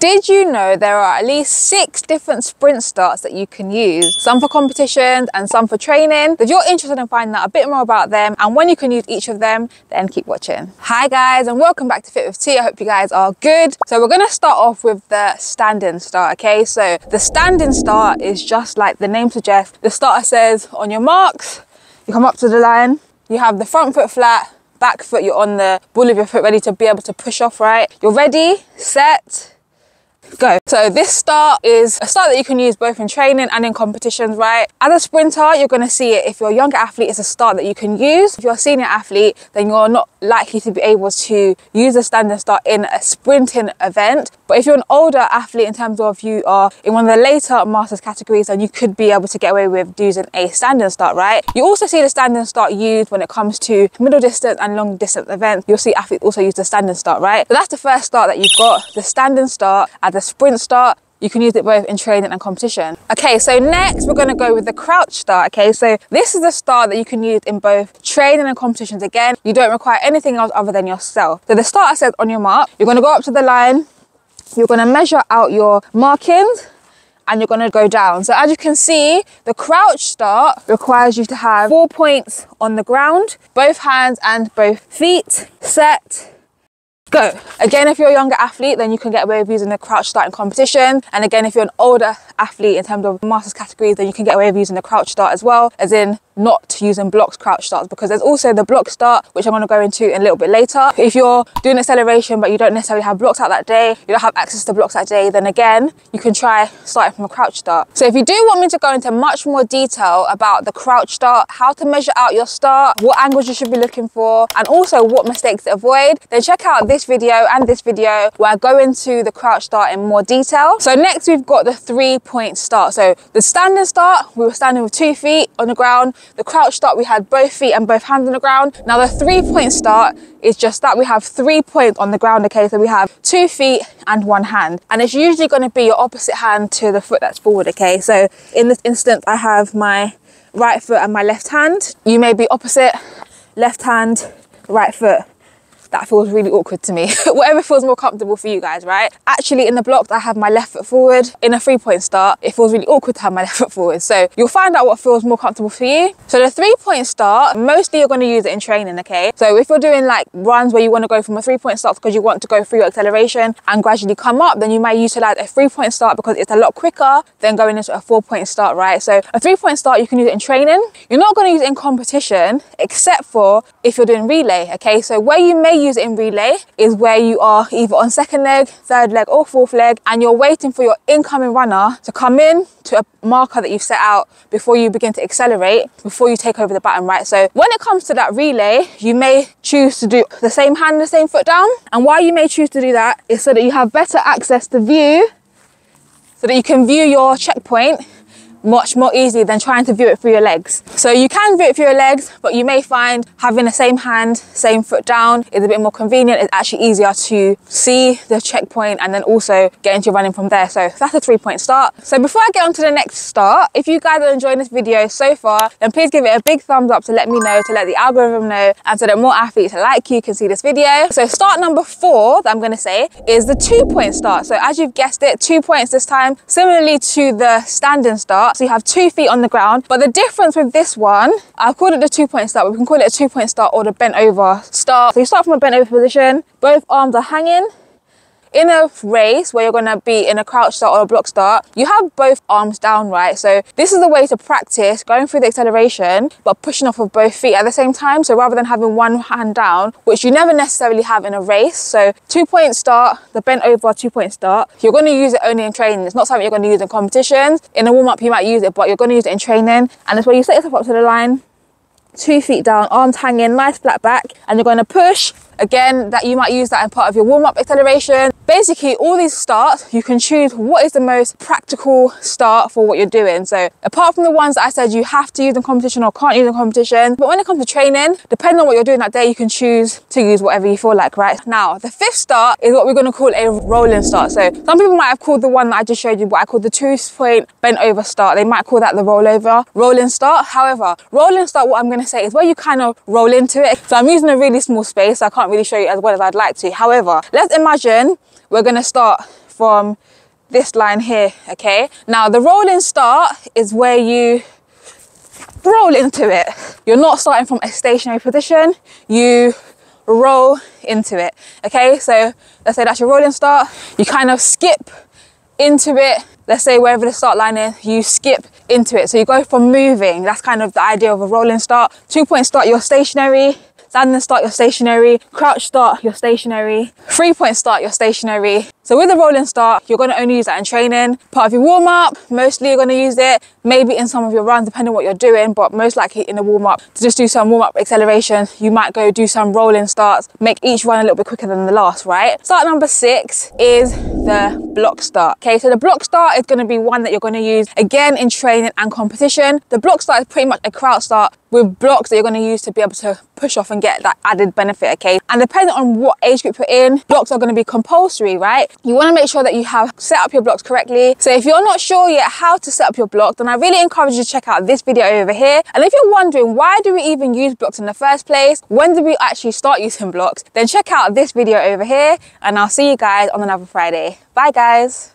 Did you know there are at least 6 different sprint starts that you can use? Some for competitions and some for training. If you're interested in finding out a bit more about them and when you can use each of them, then keep watching. Hi guys, and welcome back to Fit with T. I hope you guys are good. So we're going to start off with the standing start, okay? So the standing start is just like the name suggests. The starter says on your marks, you come up to the line, you have the front foot flat, back foot, you're on the ball of your foot ready to be able to push off, right? You're ready, set, go. So this start is a start that you can use both in training and in competitions, right? As a sprinter, you're going to see it. If you're a younger athlete, it's a start that you can use. If you're a senior athlete, then you're not likely to be able to use a standing start in a sprinting event. But if you're an older athlete, in terms of you are in one of the later masters categories, then you could be able to get away with using a standing start, right? You also see the standing start used when it comes to middle distance and long distance events. You'll see athletes also use the standing start, right? So that's the first start that you've got, the standing start. As a sprint start, you can use it both in training and competition. Okay, so next we're going to go with the crouch start. Okay, so this is a start that you can use in both training and competitions. Again, you don't require anything else other than yourself. So the starter says on your mark, you're going to go up to the line, you're going to measure out your markings, and you're going to go down. So as you can see, the crouch start requires you to have 4 points on the ground, both hands and both feet, set, go. Again, if you're a younger athlete, then you can get away with using the crouch start in competition. And again, if you're an older athlete in terms of masters categories, then you can get away with using the crouch start as well, as in not using blocks crouch starts, because there's also the block start, which I'm going to go into a little bit later. If you're doing acceleration but you don't necessarily have blocks out that day, you don't have access to blocks that day, then again you can try starting from a crouch start. So if you do want me to go into much more detail about the crouch start, how to measure out your start, what angles you should be looking for, and also what mistakes to avoid, then check out this video and this video where I go into the crouch start in more detail. So next we've got the 3-point start. So the standing start, we were standing with 2 feet on the ground. The crouch start, we had both feet and both hands on the ground. Now the 3-point start is just that we have 3 points on the ground, okay? So we have 2 feet and 1 hand. And it's usually going to be your opposite hand to the foot that's forward, okay? So in this instance, I have my right foot and my left hand. You may be opposite, left hand, right foot. That feels really awkward to me. Whatever feels more comfortable for you guys, right? Actually, in the blocks, I have my left foot forward. In a 3-point start, it feels really awkward to have my left foot forward. So you'll find out what feels more comfortable for you. So the 3-point start, mostly you're going to use it in training, okay? So if you're doing like runs where you want to go from a 3-point start because you want to go through your acceleration and gradually come up, then you might utilize a 3-point start because it's a lot quicker than going into a 4-point start, right? So a 3-point start, you can use it in training. You're not going to use it in competition, except for if you're doing relay, okay? So where you may use it in relay is where you are either on second leg, third leg, or fourth leg, and you're waiting for your incoming runner to come in to a marker that you've set out before you begin to accelerate, before you take over the baton, right? So when it comes to that relay, you may choose to do the same hand, the same foot down. And why you may choose to do that is so that you have better access to view, so that you can view your checkpoint much more easily than trying to view it through your legs. So you can view it through your legs, but you may find having the same hand, same foot down is a bit more convenient. It's actually easier to see the checkpoint and then also get into running from there. So that's a 3-point start. So before I get on to the next start, if you guys are enjoying this video so far, then please give it a big thumbs up to let me know, to let the algorithm know, and so that more athletes like you can see this video. So start number 4 that I'm going to say is the 2-point start. So as you've guessed it, 2 points this time, similarly to the standing start. So you have 2 feet on the ground, but the difference with this one, I've called it the 2-point start, but we can call it a 2-point start or the bent over start. So you start from a bent over position, both arms are hanging. In a race where you're going to be in a crouch start or a block start, you have both arms down, right? So this is a way to practice going through the acceleration but pushing off with both feet at the same time. So rather than having one hand down, which you never necessarily have in a race. So 2-point start, the bent over 2-point start, you're going to use it only in training. It's not something you're going to use in competitions. In a warm-up you might use it, but you're going to use it in training. And it's where you set yourself up to the line, 2 feet down, arms hanging, nice flat back, and you're going to push. Again, that you might use that in part of your warm-up acceleration. Basically, all these starts, you can choose what is the most practical start for what you're doing. So apart from the ones that I said you have to use in competition or can't use in competition, but when it comes to training, depending on what you're doing that day, you can choose to use whatever you feel like, right? Now, the 5th start is what we're going to call a rolling start. So some people might have called the one that I just showed you what I called the 2-point bent over start. They might call that the rolling start. However, rolling start, what I'm going to say is where you kind of roll into it. So I'm using a really small space, so I can't really show you as well as I'd like to. However, let's imagine we're going to start from this line here, okay? Now the rolling start is where you roll into it. You're not starting from a stationary position, you roll into it, okay? So let's say that's your rolling start, you kind of skip into it. Let's say wherever the start line is, you skip into it. So you go from moving, that's kind of the idea of a rolling start. 2-point start, you're stationary. Standing start, you're stationary. Crouch start, you're stationary. 3-point start, you're stationary. So with the rolling start, you're going to only use that in training. Part of your warm-up, mostly you're going to use it. Maybe in some of your runs, depending on what you're doing, but most likely in the warm-up, to just do some warm-up acceleration, you might go do some rolling starts, make each run a little bit quicker than the last, right? Start number 6 is the block start. Okay, so the block start is going to be one that you're going to use again in training and competition. The block start is pretty much a crouch start with blocks that you're going to use to be able to push off and get that added benefit, okay? And depending on what age group you're in, blocks are going to be compulsory, right? You want to make sure that you have set up your blocks correctly. So if you're not sure yet how to set up your blocks, then I really encourage you to check out this video over here. And if you're wondering, why do we even use blocks in the first place? When did we actually start using blocks? Then check out this video over here, and I'll see you guys on another Friday. Bye guys.